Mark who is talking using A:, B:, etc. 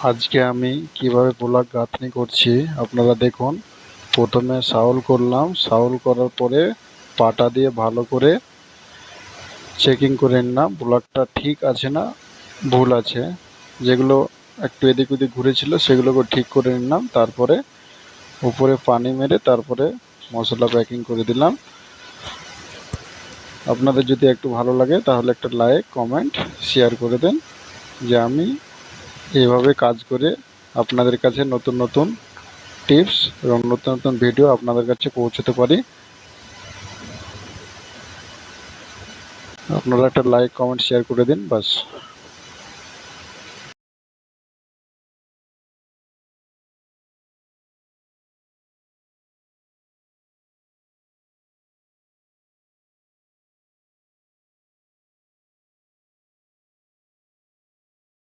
A: আজকে আমি কিভাবে ব্লক গাঁথনি করছি আপনারা দেখুন। প্রথমে শাউল করলাম, শাউল করার পরে পাটা দিয়ে ভালো করে চেকিং করে নিলাম ব্লকটা ঠিক আছে না ভুল আছে। যেগুলো একটু এদিক ওদিক ঘুরেছিল সেগুলোকে ঠিক করে নিলাম। তারপরে উপরে পানি মেরে তারপরে মশলা প্যাকিং করে দিলাম। আপনাদের যদি একটু ভালো লাগে তাহলে একটা লাইক, কমেন্ট, শেয়ার করে দেন যে আমি এইভাবে কাজ করে আপনাদের কাছে নতুন নতুন টিপস এবং নতুন নতুন ভিডিও আপনাদের কাছে পৌঁছতে পারি। আপনারা একটা লাইক, কমেন্ট, শেয়ার করে দিন, বাস।